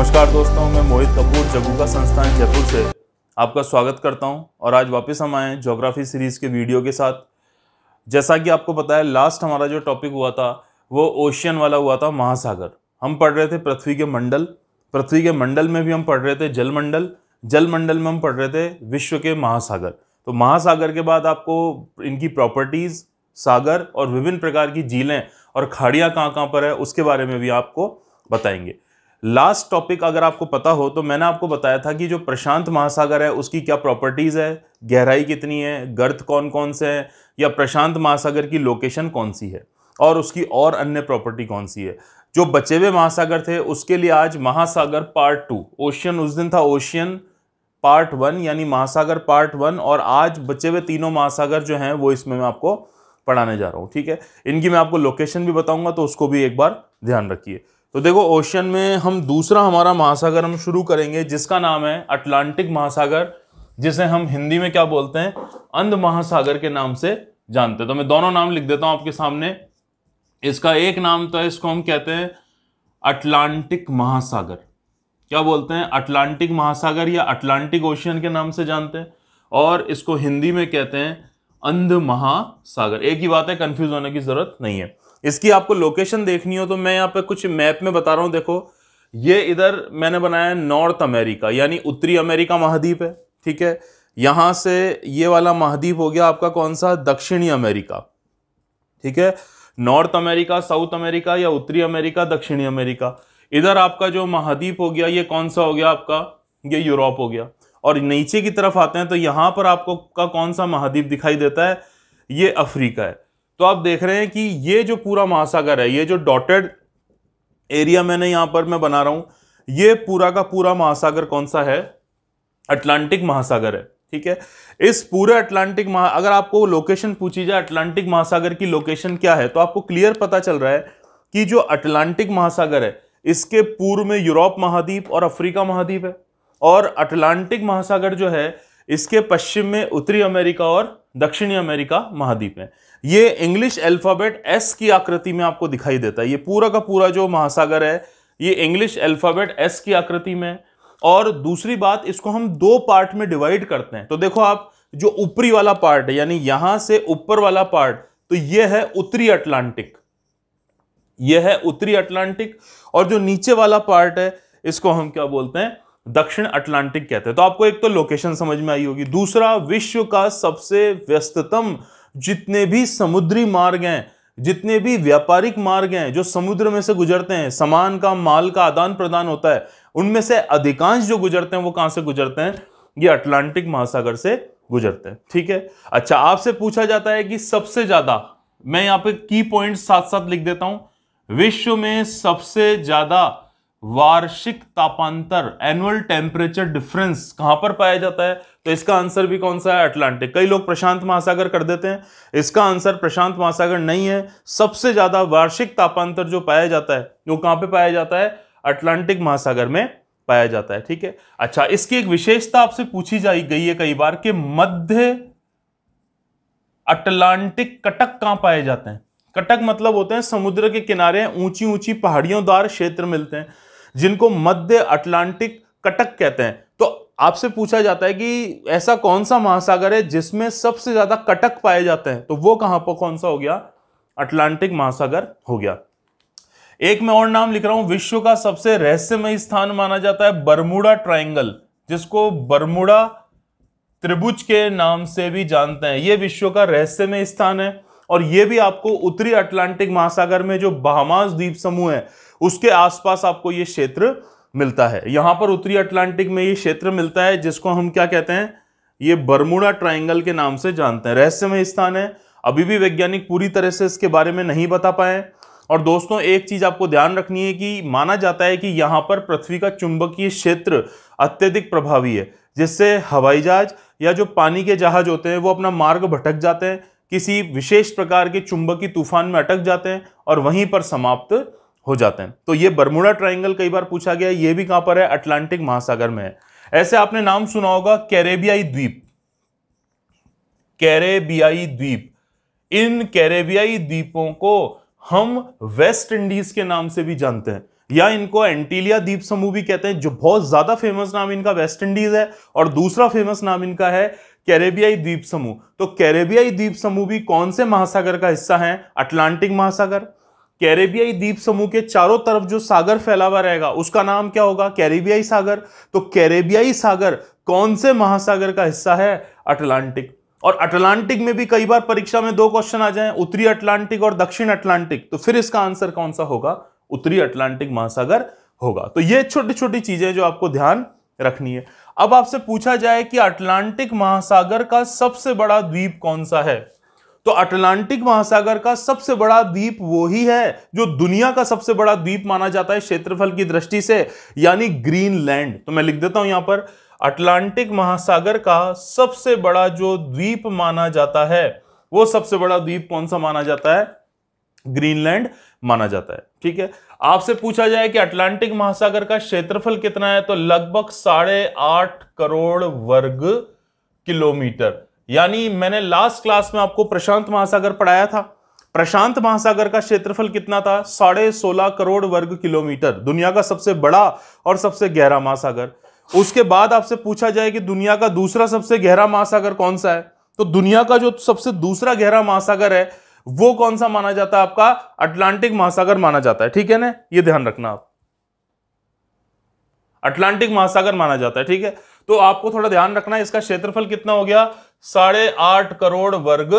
नमस्कार दोस्तों, मैं मोहित कपूर जगूगा संस्थान जयपुर से आपका स्वागत करता हूं और आज वापस हम आए ज्योग्राफी सीरीज के वीडियो के साथ। जैसा कि आपको पता है, लास्ट हमारा जो टॉपिक हुआ था वो ओशियन वाला हुआ था, महासागर। हम पढ़ रहे थे पृथ्वी के मंडल, पृथ्वी के मंडल में भी हम पढ़ रहे थे जलमंडल, जलमंडल में हम पढ़ रहे थे विश्व के महासागर। तो महासागर के बाद आपको इनकी प्रॉपर्टीज, सागर और विभिन्न प्रकार की झीलें और खाड़ियाँ कहाँ कहाँ पर है उसके बारे में भी आपको बताएंगे। लास्ट टॉपिक अगर आपको पता हो तो मैंने आपको बताया था कि जो प्रशांत महासागर है उसकी क्या प्रॉपर्टीज है, गहराई कितनी है, गर्त कौन कौन से हैं, या प्रशांत महासागर की लोकेशन कौन सी है और उसकी और अन्य प्रॉपर्टी कौन सी है। जो बचे हुए महासागर थे उसके लिए आज महासागर पार्ट 2, ओशियन उस दिन था ओशियन पार्ट 1 यानी महासागर पार्ट 1, और आज बचे हुए तीनों महासागर जो हैं वो इसमें मैं आपको पढ़ाने जा रहा हूँ। ठीक है, इनकी मैं आपको लोकेशन भी बताऊंगा तो उसको भी एक बार ध्यान रखिए। तो देखो, ओशियन में हम दूसरा हमारा महासागर हम शुरू करेंगे जिसका नाम है अटलांटिक महासागर, जिसे हम हिंदी में क्या बोलते हैं, अंध महासागर के नाम से जानते हैं। तो मैं दोनों नाम लिख देता हूं आपके सामने। इसका एक नाम तो है, इसको हम कहते हैं अटलांटिक महासागर। क्या बोलते हैं? अटलांटिक महासागर या अटलांटिक ओशियन के नाम से जानते हैं, और इसको हिंदी में कहते हैं अंध महासागर। एक ही बात है, कंफ्यूज होने की जरूरत नहीं है। इसकी आपको लोकेशन देखनी हो तो मैं यहाँ पे कुछ मैप में बता रहा हूँ। देखो, ये इधर मैंने बनाया है नॉर्थ अमेरिका यानी उत्तरी अमेरिका महाद्वीप है। ठीक है, यहां से ये वाला महाद्वीप हो गया आपका कौन सा, दक्षिणी अमेरिका। ठीक है, नॉर्थ अमेरिका, साउथ अमेरिका या उत्तरी अमेरिका, दक्षिणी अमेरिका। इधर आपका जो महाद्वीप हो गया ये कौन सा हो गया आपका, ये यूरोप हो गया। और नीचे की तरफ आते हैं तो यहां पर आपको का कौन सा महाद्वीप दिखाई देता है, ये अफ्रीका है। तो आप देख रहे हैं कि ये जो पूरा महासागर है, ये जो डॉटेड एरिया मैंने यहां पर मैं बना रहा हूं, ये पूरा का पूरा महासागर कौन सा है, अटलांटिक महासागर है। ठीक है, इस पूरे अटलांटिक अगर आपको लोकेशन पूछी जाए अटलांटिक महासागर की लोकेशन क्या है, तो आपको क्लियर पता चल रहा है कि जो अटलांटिक महासागर है इसके पूर्व में यूरोप महाद्वीप और अफ्रीका महाद्वीप है, और अटलांटिक महासागर जो है इसके पश्चिम में उत्तरी अमेरिका और दक्षिणी अमेरिका महाद्वीप है। ये इंग्लिश अल्फाबेट एस की आकृति में आपको दिखाई देता है। ये पूरा का पूरा जो महासागर है ये इंग्लिश अल्फाबेट एस की आकृति में। और दूसरी बात, इसको हम दो पार्ट में डिवाइड करते हैं। तो देखो आप, जो ऊपरी वाला पार्ट है यानी यहां से ऊपर वाला पार्ट, तो ये है उत्तरी अटलांटिक, यह है उत्तरी अटलांटिक, और जो नीचे वाला पार्ट है इसको हम क्या बोलते हैं, दक्षिण अटलांटिक कहते हैं। तो आपको एक तो लोकेशन समझ में आई होगी। दूसरा, विश्व का सबसे व्यस्ततम जितने भी समुद्री मार्ग हैं, जितने भी व्यापारिक मार्ग हैं जो समुद्र में से गुजरते हैं, सामान का, माल का आदान प्रदान होता है, उनमें से अधिकांश जो गुजरते हैं वो कहां से गुजरते हैं, ये अटलांटिक महासागर से गुजरते हैं। ठीक है, अच्छा, आपसे पूछा जाता है कि सबसे ज्यादा, मैं यहां पे की पॉइंट साथ साथ लिख देता हूं, विश्व में सबसे ज्यादा वार्षिक तापांतर, एनुअल टेम्परेचर डिफरेंस कहां पर पाया जाता है, तो इसका आंसर भी कौन सा है, अटलांटिक। कई लोग प्रशांत महासागर कर देते हैं, इसका आंसर प्रशांत महासागर नहीं है। सबसे ज्यादा वार्षिक तापांतर जो पाया जाता है वो कहां पे पाया जाता है, अटलांटिक महासागर में पाया जाता है। ठीक है, अच्छा, इसकी एक विशेषता आपसे पूछी जाई गई है कई बार कि मध्य अटलांटिक कटक कहां पाए जाते हैं। कटक मतलब होते हैं समुद्र के किनारे ऊंची ऊंची पहाड़ियोंदार क्षेत्र मिलते हैं जिनको मध्य अटलांटिक कटक कहते हैं। तो आपसे पूछा जाता है कि ऐसा कौन सा महासागर है जिसमें सबसे ज्यादा कटक पाए जाते हैं, तो वो कहां पर कौन सा हो गया, अटलांटिक महासागर हो गया। एक मैं और नाम लिख रहा हूं, विश्व का सबसे रहस्यमय स्थान माना जाता है बरमूडा ट्रायंगल, जिसको बरमूडा त्रिभुज के नाम से भी जानते हैं। यह विश्व का रहस्यमय स्थान है, और यह भी आपको उत्तरी अटलांटिक महासागर में जो बहामास द्वीप समूह है उसके आसपास आपको यह क्षेत्र मिलता है। यहां पर उत्तरी अटलांटिक में यह क्षेत्र मिलता है जिसको हम क्या कहते हैं, यह बरमूडा ट्रायंगल के नाम से जानते हैं। रहस्यमय स्थान है, अभी भी वैज्ञानिक पूरी तरह से इसके बारे में नहीं बता पाए। और दोस्तों, एक चीज आपको ध्यान रखनी है कि माना जाता है कि यहां पर पृथ्वी का चुंबकीय क्षेत्र अत्यधिक प्रभावी है, जिससे हवाई जहाज या जो पानी के जहाज होते हैं वो अपना मार्ग भटक जाते हैं, किसी विशेष प्रकार के चुंबकीय तूफान में अटक जाते हैं और वहीं पर समाप्त हो जाते हैं। तो ये बरमूडा ट्रायंगल कई बार पूछा गया, ये भी कहां पर है, अटलांटिक महासागर में है। ऐसे आपने नाम सुना होगा कैरेबियाई द्वीप, कैरेबियाई द्वीप। इन कैरेबियाई द्वीपों को हम वेस्ट इंडीज के नाम से भी जानते हैं। या इनको एंटीलिया द्वीप समूह भी कहते हैं, जो बहुत ज्यादा फेमस नाम इनका वेस्ट इंडीज है, और दूसरा फेमस नाम इनका है कैरेबियाई द्वीप समूह। तो कैरेबियाई द्वीप समूह भी कौन से महासागर का हिस्सा है? अटलांटिक महासागर। कैरेबियाई द्वीप समूह के चारों तरफ जो सागर फैला हुआ रहेगा उसका नाम क्या होगा? कैरेबियाई सागर। तो कैरेबियाई सागर कौन से महासागर का हिस्सा है? अटलांटिक। और अटलांटिक में भी कई बार परीक्षा में दो क्वेश्चन आ जाएं, उत्तरी अटलांटिक और दक्षिण अटलांटिक, तो फिर इसका आंसर कौन सा होगा? उत्तरी अटलांटिक महासागर होगा। तो ये छोटी छोटी चीजें जो आपको ध्यान रखनी है। अब आपसे पूछा जाए कि अटलांटिक महासागर का सबसे बड़ा द्वीप कौन सा है, तो अटलांटिक महासागर का सबसे बड़ा द्वीप वो ही है जो दुनिया का सबसे बड़ा द्वीप माना जाता है क्षेत्रफल की दृष्टि से, यानी ग्रीनलैंड। तो मैं लिख देता हूं यहां पर, अटलांटिक महासागर का सबसे बड़ा जो द्वीप माना जाता है, वो सबसे बड़ा द्वीप कौन सा माना जाता है? ग्रीनलैंड माना जाता है। ठीक है। आपसे पूछा जाए कि अटलांटिक महासागर का क्षेत्रफल कितना है, तो लगभग 8.5 करोड़ वर्ग किलोमीटर। यानी मैंने लास्ट क्लास में आपको प्रशांत महासागर पढ़ाया था। प्रशांत महासागर का क्षेत्रफल कितना था? 16.5 करोड़ वर्ग किलोमीटर, दुनिया का सबसे बड़ा और सबसे गहरा महासागर। उसके बाद आपसे पूछा जाए कि दुनिया का दूसरा सबसे गहरा महासागर कौन सा है, तो दुनिया का जो सबसे दूसरा गहरा महासागर है वो कौन सा माना जाता है? आपका अटलांटिक महासागर माना जाता है। ठीक है ना, ये ध्यान रखना आप, अटलांटिक महासागर माना जाता है। ठीक है, तो आपको थोड़ा ध्यान रखना है, इसका क्षेत्रफल कितना हो गया? 8.5 करोड़ वर्ग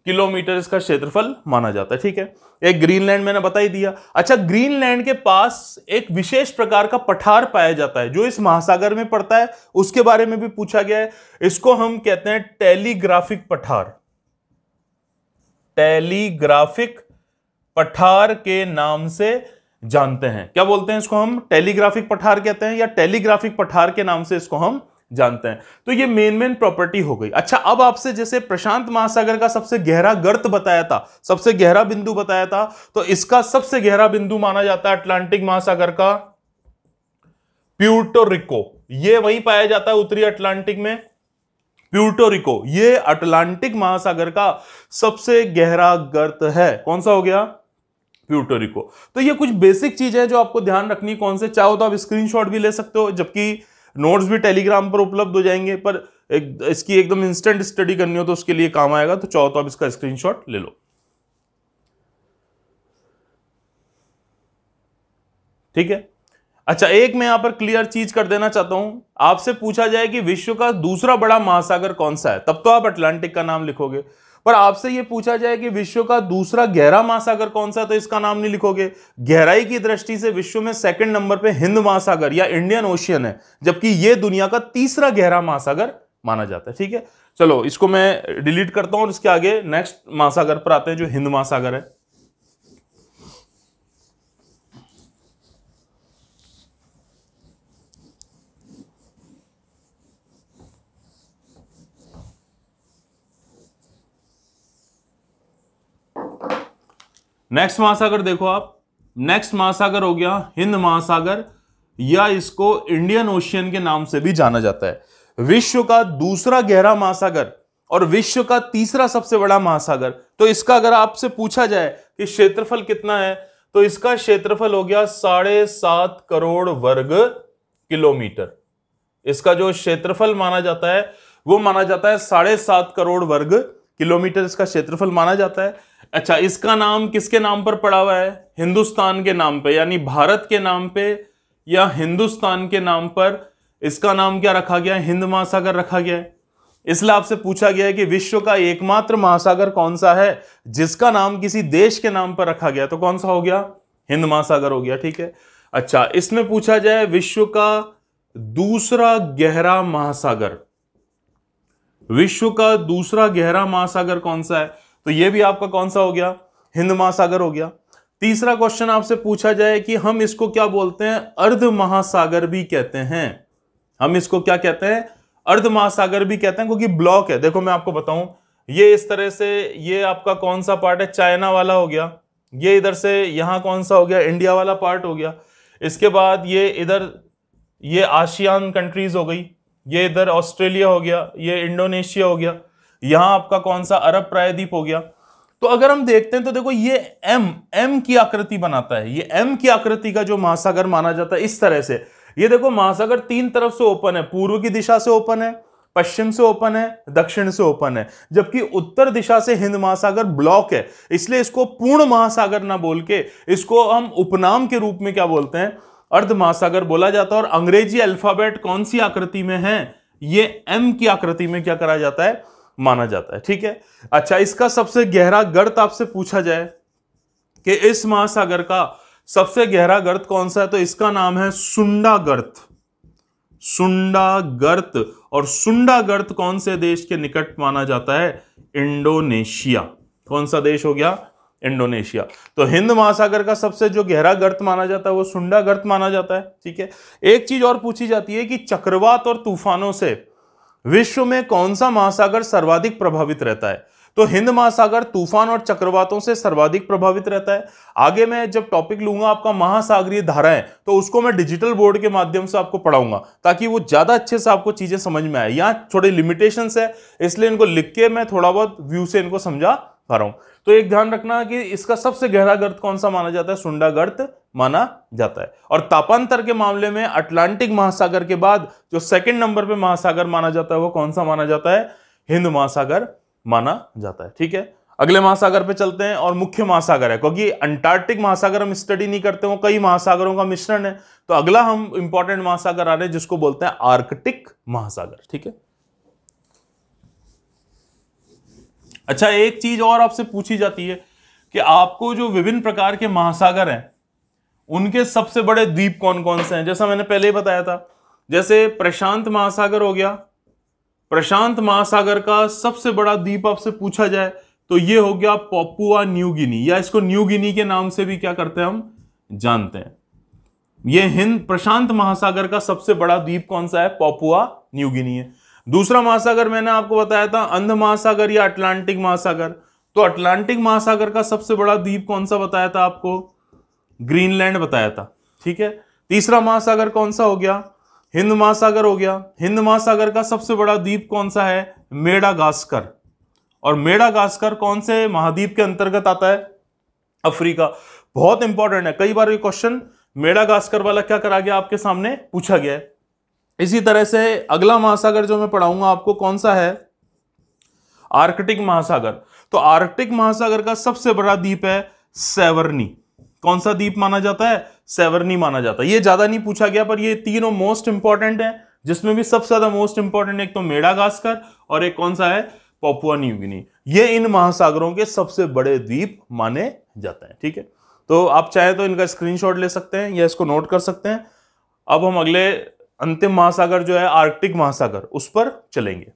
किलोमीटर इसका क्षेत्रफल माना जाता है। ठीक है, एक ग्रीनलैंड मैंने बता ही दिया। अच्छा, ग्रीनलैंड के पास एक विशेष प्रकार का पठार पाया जाता है जो इस महासागर में पड़ता है, उसके बारे में भी पूछा गया है। इसको हम कहते हैं टेलीग्राफिक पठार। टेलीग्राफिक पठार के नाम से जानते हैं। क्या बोलते हैं इसको? हम टेलीग्राफिक पठार कहते हैं, या टेलीग्राफिक पठार के नाम से इसको हम जानते हैं। तो ये मेन प्रॉपर्टी हो गई। अच्छा, अब आपसे जैसे प्रशांत महासागर का सबसे गहरा गर्त बताया था, सबसे गहरा बिंदु बताया था, तो इसका सबसे गहरा बिंदु माना जाता है अटलांटिक महासागर का प्यूर्टो रिको। ये वहीं पाया जाता है उत्तरी अटलांटिक में, प्यूर्टो रिको। ये अटलांटिक महासागर का सबसे गहरा गर्त है। कौन सा हो गया? Puerto Rico. तो ये कुछ बेसिक चीज है जो आपको ध्यान रखनी। कौन से चाहो तो आप स्क्रीनशॉट भी ले सकते हो, जबकि नोट्स भी टेलीग्राम पर उपलब्ध हो जाएंगे, पर इसकी एकदम इंस्टेंट स्टडी करनी हो तो उसके लिए काम आएगा, तो चाहो तो आप इसका स्क्रीनशॉट ले लो। ठीक है। अच्छा, एक मैं यहां पर क्लियर चीज कर देना चाहता हूं, आपसे पूछा जाए कि विश्व का दूसरा बड़ा महासागर कौन सा है, तब तो आप अटलांटिक का नाम लिखोगे, पर आपसे यह पूछा जाए कि विश्व का दूसरा गहरा महासागर कौन सा है, तो इसका नाम नहीं लिखोगे। गहराई की दृष्टि से विश्व में सेकंड नंबर पे हिंद महासागर या इंडियन ओशियन है, जबकि यह दुनिया का तीसरा गहरा महासागर माना जाता है। ठीक है, चलो इसको मैं डिलीट करता हूं और इसके आगे नेक्स्ट महासागर पर आते हैं जो हिंद महासागर है। नेक्स्ट महासागर देखो आप, नेक्स्ट महासागर हो गया हिंद महासागर, या इसको इंडियन ओशियन के नाम से भी जाना जाता है। विश्व का दूसरा गहरा महासागर और विश्व का तीसरा सबसे बड़ा महासागर। तो इसका अगर आपसे पूछा जाए कि क्षेत्रफल कितना है, तो इसका क्षेत्रफल हो गया 7.5 करोड़ वर्ग किलोमीटर। इसका जो क्षेत्रफल माना जाता है वो माना जाता है 7.5 करोड़ वर्ग किलोमीटर, इसका क्षेत्रफल माना जाता है। अच्छा, इसका नाम किसके नाम पर पड़ा हुआ है? हिंदुस्तान के नाम पे, यानी भारत के नाम पे या हिंदुस्तान के नाम पर इसका नाम क्या रखा गया है? हिंद महासागर रखा गया है। इसलिए आपसे पूछा गया है कि विश्व का एकमात्र महासागर कौन सा है जिसका नाम किसी देश के नाम पर रखा गया, तो कौन सा हो गया? हिंद महासागर हो गया। ठीक है। अच्छा, इसमें पूछा जाए विश्व का दूसरा गहरा महासागर, विश्व का दूसरा गहरा महासागर कौन सा है, तो यह भी आपका कौन सा हो गया? हिंद महासागर हो गया। तीसरा क्वेश्चन आपसे पूछा जाए कि हम इसको क्या बोलते हैं? अर्ध महासागर भी कहते हैं। हम इसको क्या कहते हैं? अर्ध महासागर भी कहते हैं, क्योंकि ब्लॉक है। देखो मैं आपको बताऊं, ये इस तरह से, ये आपका कौन सा पार्ट है? चाइना वाला हो गया। ये इधर से यहां कौन सा हो गया? इंडिया वाला पार्ट हो गया। इसके बाद ये इधर, ये आसियान कंट्रीज हो गई, ये इधर ऑस्ट्रेलिया हो गया, ये इंडोनेशिया हो गया, यहां आपका कौन सा? अरब प्रायद्वीप हो गया। तो अगर हम देखते हैं तो देखो ये एम की आकृति बनाता है, ये एम की आकृति का जो महासागर माना जाता है इस तरह से। ये देखो महासागर तीन तरफ से ओपन है, पूर्व की दिशा से ओपन है, पश्चिम से ओपन है, दक्षिण से ओपन है, जबकि उत्तर दिशा से हिंद महासागर ब्लॉक है। इसलिए इसको पूर्ण महासागर ना बोल के इसको हम उपनाम के रूप में क्या बोलते हैं, अर्ध महासागर बोला जाता है। और अंग्रेजी अल्फाबेट कौन सी आकृति में है, ये एम की आकृति में क्या करा जाता है, माना जाता है। ठीक है, अच्छा इसका सबसे गहरा गर्त आपसे पूछा जाए कि इस महासागर का सबसे गहरा गर्त कौन सा है, तो इसका नाम है सुंडा गर्त। सुंडा गर्त, और सुंडा गर्त कौन से देश के निकट माना जाता है, इंडोनेशिया। कौन सा देश हो गया, इंडोनेशिया। तो हिंद महासागर का सबसे जो गहरा गर्त माना जाता है वो सुंडा गर्त माना जाता है। ठीक है, एक चीज और पूछी जाती है कि चक्रवात और तूफानों से विश्व में कौन सा महासागर सर्वाधिक प्रभावित रहता है, तो हिंद महासागर तूफान और चक्रवातों से सर्वाधिक प्रभावित रहता है। आगे मैं जब टॉपिक लूंगा आपका महासागरीय धाराएं, तो उसको मैं डिजिटल बोर्ड के माध्यम से आपको पढ़ाऊंगा ताकि वो ज्यादा अच्छे से आपको चीजें समझ में आए। यहाँ थोड़े लिमिटेशंस है, इसलिए इनको लिख के मैं थोड़ा बहुत व्यू से इनको समझा पा रहा हूं। तो एक ध्यान रखना कि इसका सबसे गहरा गर्त कौन सा माना जाता है, सुंडा गर्त माना जाता है। और तापांतर के मामले में अटलांटिक महासागर के बाद जो सेकंड नंबर पे महासागर माना जाता है वो कौन सा माना जाता है, हिंद महासागर माना जाता है। ठीक है, अगले महासागर पे चलते हैं, और मुख्य महासागर है, क्योंकि अंटार्कटिक महासागर हम स्टडी नहीं करते, वो कई महासागरों का मिश्रण है। तो अगला हम इंपॉर्टेंट महासागर आ रहे हैं जिसको बोलते हैं आर्कटिक महासागर। ठीक है, अच्छा एक चीज और आपसे पूछी जाती है कि आपको जो विभिन्न प्रकार के महासागर हैं उनके सबसे बड़े द्वीप कौन कौन से हैं। जैसा मैंने पहले ही बताया था, जैसे प्रशांत महासागर हो गया, प्रशांत महासागर का सबसे बड़ा द्वीप आपसे पूछा जाए तो ये हो गया पापुआ न्यू गिनी, या इसको न्यू गिनी के नाम से भी क्या करते हैं हम जानते हैं। ये हिंद प्रशांत महासागर का सबसे बड़ा द्वीप कौन सा है, पापुआ न्यू गिनी है। दूसरा महासागर मैंने आपको बताया था अंध महासागर या अटलांटिक महासागर, तो अटलांटिक महासागर का सबसे बड़ा द्वीप कौन सा बताया था आपको, ग्रीनलैंड बताया था। ठीक है, तीसरा महासागर कौन सा हो गया, हिंद महासागर हो गया। हिंद महासागर का सबसे बड़ा द्वीप कौन सा है, मेडागास्कर। और मेडागास्कर कौन से महाद्वीप के अंतर्गत आता है, अफ्रीका। बहुत इंपॉर्टेंट है, कई बार ये क्वेश्चन मेडागास्कर वाला क्या करा गया आपके सामने पूछा गया है। इसी तरह से अगला महासागर जो मैं पढ़ाऊंगा आपको कौन सा है, आर्कटिक महासागर। तो आर्कटिक महासागर का सबसे बड़ा द्वीप है सेवर्नी। कौन सा द्वीप माना जाता है, सेवर्नी माना जाता है। ये ज्यादा नहीं पूछा गया, पर ये तीनों मोस्ट इंपॉर्टेंट है, जिसमें भी सबसे ज्यादा मोस्ट इंपॉर्टेंट एक तो मेडागास्कर और एक कौन सा है, पापुआ न्यू गिनी। ये इन महासागरों के सबसे बड़े द्वीप माने जाते हैं। ठीक है, तो आप चाहे तो इनका स्क्रीनशॉट ले सकते हैं या इसको नोट कर सकते हैं। अब हम अगले अंतिम महासागर जो है आर्कटिक महासागर, उस पर चलेंगे।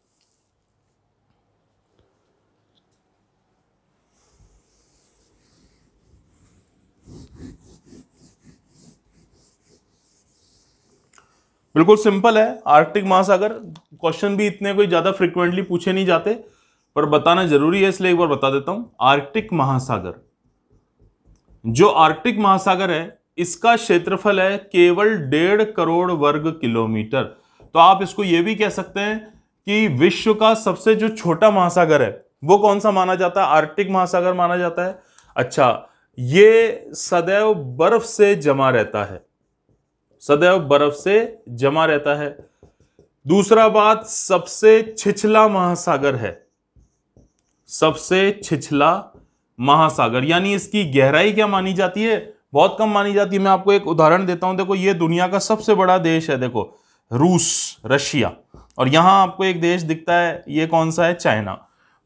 बिल्कुल सिंपल है आर्कटिक महासागर, क्वेश्चन भी इतने कोई ज्यादा फ्रिक्वेंटली पूछे नहीं जाते, पर बताना जरूरी है इसलिए एक बार बता देता हूं। आर्कटिक महासागर, जो आर्कटिक महासागर है इसका क्षेत्रफल है केवल 1.5 करोड़ वर्ग किलोमीटर। तो आप इसको यह भी कह सकते हैं कि विश्व का सबसे जो छोटा महासागर है वो कौन सा माना जाता है, आर्कटिक महासागर माना जाता है। अच्छा, ये सदैव बर्फ से जमा रहता है, सदैव बर्फ से जमा रहता है। दूसरा बात, सबसे छिछला महासागर है, सबसे छिछला महासागर, यानी इसकी गहराई क्या मानी जाती है, बहुत कम मानी जाती है। मैं आपको एक उदाहरण देता हूं, देखो ये दुनिया का सबसे बड़ा देश है, देखो रूस, रशिया, और यहां आपको एक देश दिखता है, ये कौन सा है, चाइना।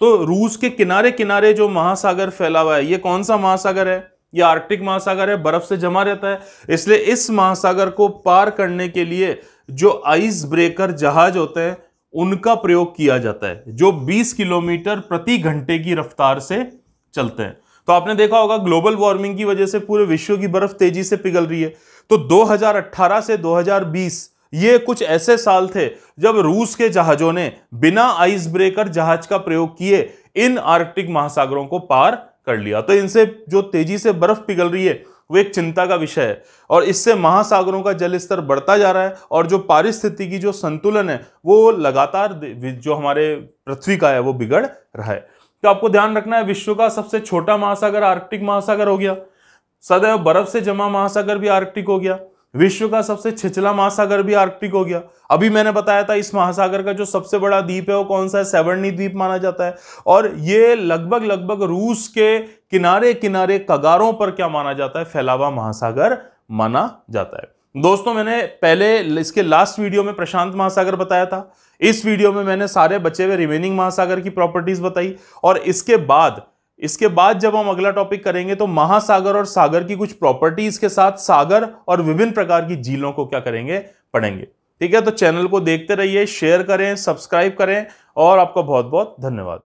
तो रूस के किनारे किनारे जो महासागर फैला हुआ है ये कौन सा महासागर है, ये आर्कटिक महासागर है, बर्फ से जमा रहता है। इसलिए इस महासागर को पार करने के लिए जो आइस ब्रेकर जहाज होते हैं उनका प्रयोग किया जाता है, जो 20 किलोमीटर प्रति घंटे की रफ्तार से चलते हैं। तो आपने देखा होगा ग्लोबल वार्मिंग की वजह से पूरे विश्व की बर्फ तेजी से पिघल रही है। तो 2018 से 2020 ये कुछ ऐसे साल थे जब रूस के जहाजों ने बिना आइस ब्रेकर जहाज का प्रयोग किए इन आर्कटिक महासागरों को पार कर लिया। तो इनसे जो तेजी से बर्फ पिघल रही है वो एक चिंता का विषय है, और इससे महासागरों का जल स्तर बढ़ता जा रहा है, और जो पारिस्थितिकी जो संतुलन है वो लगातार जो हमारे पृथ्वी का है वो बिगड़ रहा है। तो आपको ध्यान रखना है विश्व का सबसे छोटा महासागर आर्कटिक महासागर हो गया, सदैव बर्फ से जमा महासागर भी आर्कटिक हो गया, विश्व का सबसे छिछला महासागर भी आर्कटिक हो गया। अभी मैंने बताया था इस महासागर का जो सबसे बड़ा द्वीप है वो कौन सा है, सेवर्नी द्वीप माना जाता है, और ये लगभग लगभग रूस के किनारे किनारे कगारों पर क्या माना जाता है, फैला हुआ महासागर माना जाता है। दोस्तों मैंने पहले इसके लास्ट वीडियो में प्रशांत महासागर बताया था, इस वीडियो में मैंने सारे बचे हुए रिमेनिंग महासागर की प्रॉपर्टीज बताई, और इसके बाद जब हम अगला टॉपिक करेंगे तो महासागर और सागर की कुछ प्रॉपर्टीज के साथ सागर और विभिन्न प्रकार की झीलों को क्या करेंगे, पढ़ेंगे। ठीक है, तो चैनल को देखते रहिए, शेयर करें, सब्सक्राइब करें, और आपका बहुत बहुत धन्यवाद।